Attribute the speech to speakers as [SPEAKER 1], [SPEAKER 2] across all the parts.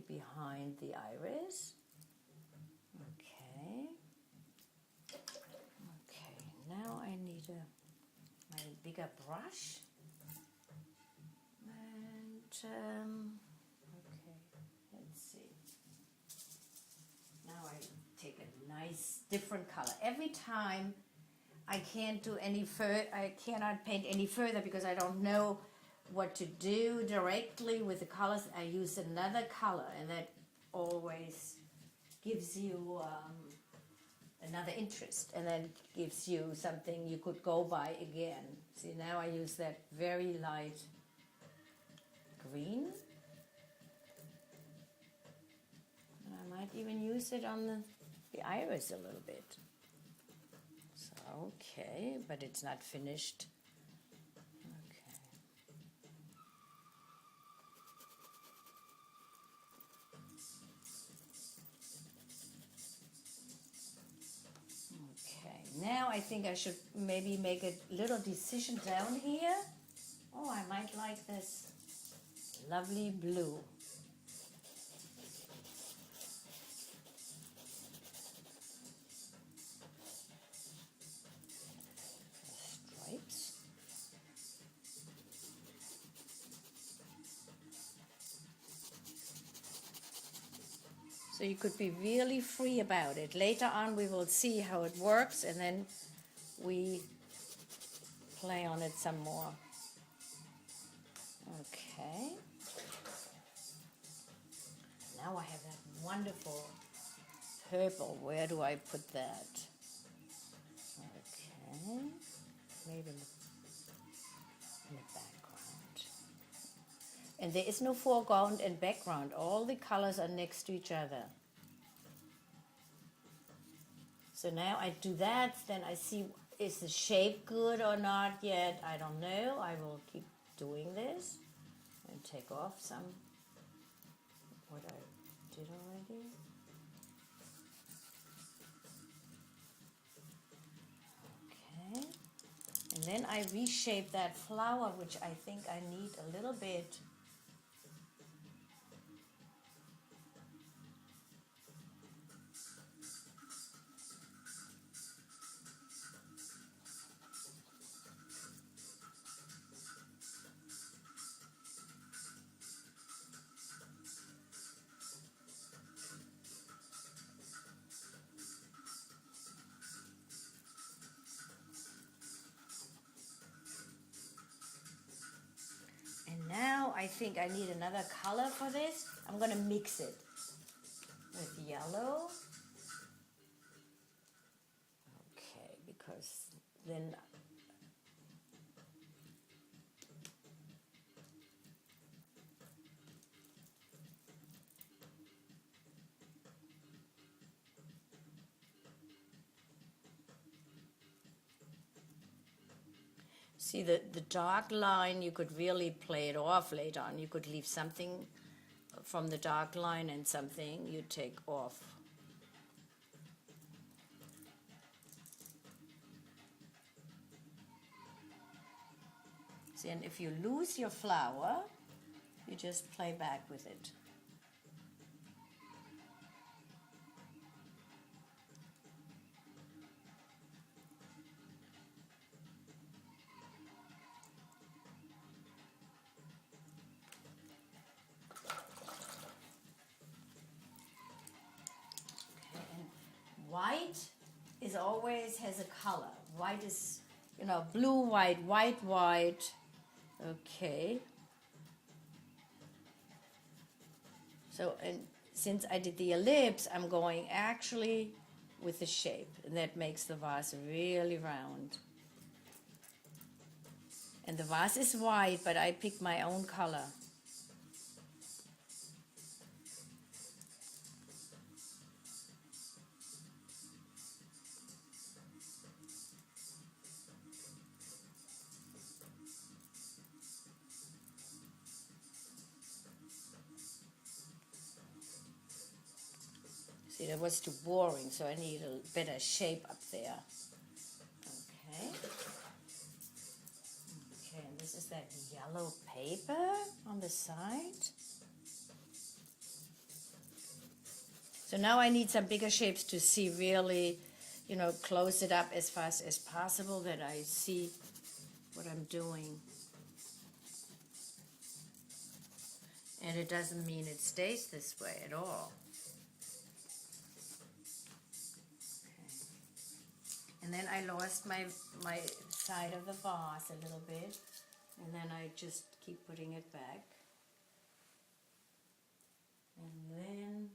[SPEAKER 1] behind the iris. Okay. Okay, now I need my bigger brush. And okay, let's see. Now I take a nice different color. Every time I can't do any further, I cannot paint any further because I don't know what to do directly with the colors. I use another color, and that always gives you another interest, and then gives you something you could go by again. See, now I use that very light green. And I might even use it on the iris a little bit. So, okay, but it's not finished. Okay, now I think I should maybe make a little decision down here. Oh, I might like this lovely blue. Stripes. So you could be really free about it. Later on we will see how it works, and then we play on it some more. Okay. Now I have that wonderful purple. Where do I put that? Okay. Maybe in the background. And there is no foreground and background. All the colors are next to each other. So now I do that, then I see, is the shape good or not yet? I don't know. I will keep doing this and take off some what I did already. Okay. And then I reshape that flower, which I think I need a little bit. And now I think I need another color for this. I'm going to mix it with yellow. Okay, because then see the dark line, you could really play it off later on. You could leave something from the dark line and something you take off. See, and if you lose your flower, you just play back with it. White is always has a color. White is, you know, blue, white, white, white. Okay. So, and since I did the ellipse, I'm going actually with the shape, and that makes the vase really round. And the vase is white, but I picked my own color. See, that was too boring, so I need a better shape up there. Okay. Okay, and this is that yellow paper on the side. So now I need some bigger shapes to see really, you know, close it up as fast as possible that I see what I'm doing. And it doesn't mean it stays this way at all. Okay. And then I lost my side of the vase a little bit. And then I just keep putting it back. And then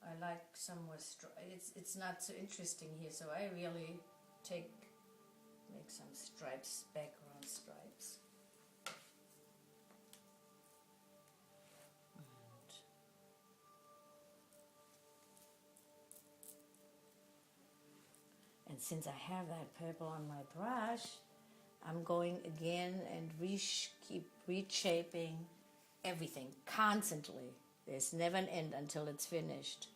[SPEAKER 1] I like some more it's not so interesting here, so I really make some stripes, background stripes. And since I have that purple on my brush, I'm going again and keep reshaping everything constantly. There's never an end until it's finished.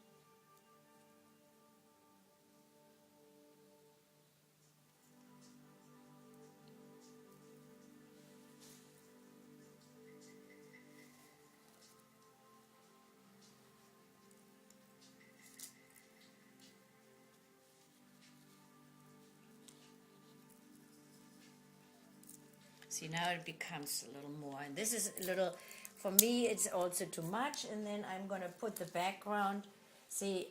[SPEAKER 1] See, now it becomes a little more, and this is a little, for me it's also too much. And then I'm going to put the background. See,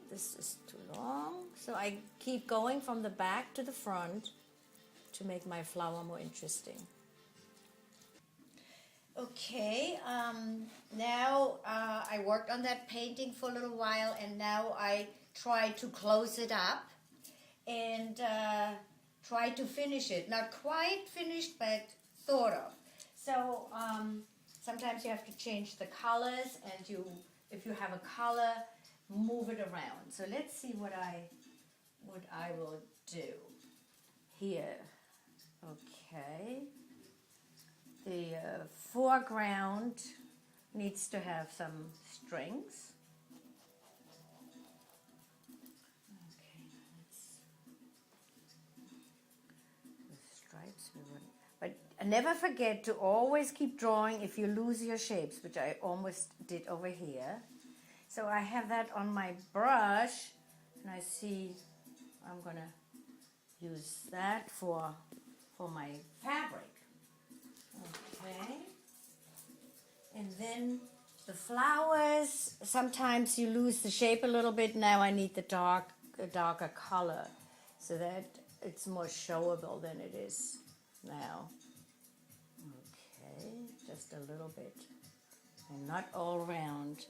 [SPEAKER 1] this is too long, so I keep going from the back to the front to make my flower more interesting. Okay, now I worked on that painting for a little while, and now I try to close it up and try to finish it. Not quite finished, but sort of. So sometimes you have to change the colors, and if you have a color, move it around. So let's see what I will do here. Okay. The foreground needs to have some strings. Okay, the stripes we want. But never forget to always keep drawing if you lose your shapes, which I almost did over here. So I have that on my brush, and I see I'm gonna use that for my fabric. Okay, and then the flowers, sometimes you lose the shape a little bit. Now I need the darker color so that it's more showable than it is now. Okay, just a little bit, and not all around.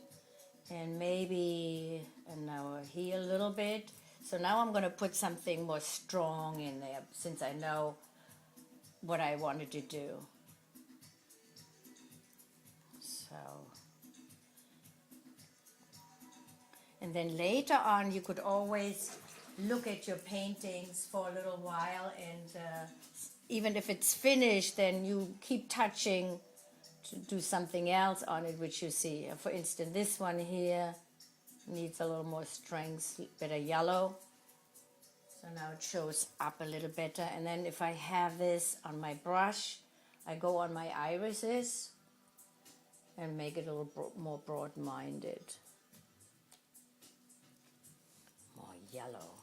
[SPEAKER 1] And maybe now here a little bit. So now I'm going to put something more strong in there, since I know what I wanted to do. So, and then later on you could always look at your paintings for a little while, and even if it's finished, then you keep touching to do something else on it, which you see. For instance, this one here needs a little more strength, better yellow. So now it shows up a little better. And then if I have this on my brush, I go on my irises and make it a little more broad-minded. More yellow,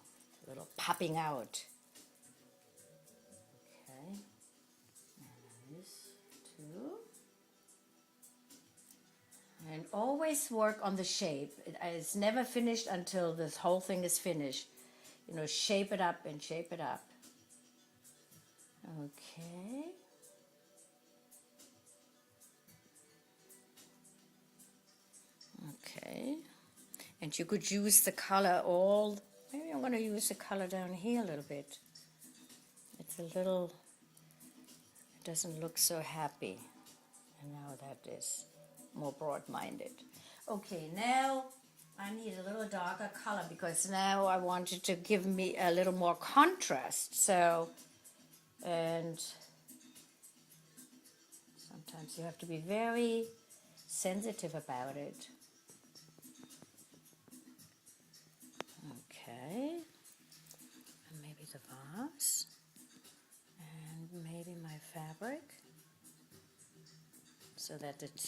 [SPEAKER 1] a little popping out. Okay, and this too. And always work on the shape. It's never finished until this whole thing is finished. You know, shape it up and shape it up. Okay. Okay. And you could use the color maybe I'm going to use the color down here a little bit. It's a little, it doesn't look so happy. And now that is more broad-minded. Okay, now I need a little darker color, because now I wanted to give me a little more contrast. So, and sometimes you have to be very sensitive about it. Okay, and maybe the vase, and maybe my fabric, so that it's